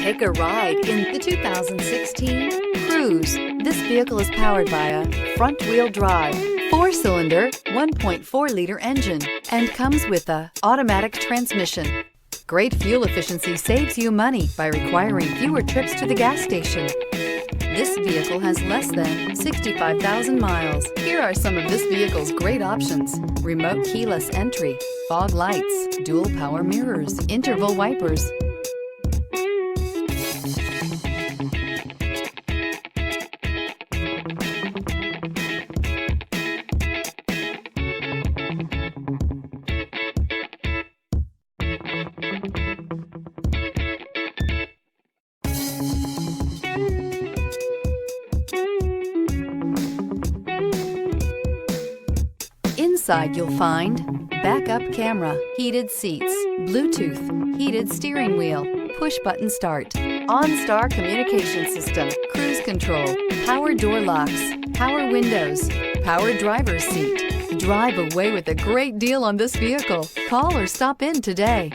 Take a ride in the 2016 Cruze. This vehicle is powered by a front-wheel drive, 4-cylinder, 1.4-liter engine, and comes with a automatic transmission. Great fuel efficiency saves you money by requiring fewer trips to the gas station. This vehicle has less than 65,000 miles. Here are some of this vehicle's great options: remote keyless entry, fog lights, dual power mirrors, interval wipers. Inside you'll find backup camera, heated seats, Bluetooth, heated steering wheel, push-button start, OnStar Communication System, cruise control, power door locks, power windows, power driver's seat. Drive away with a great deal on this vehicle. Call or stop in today.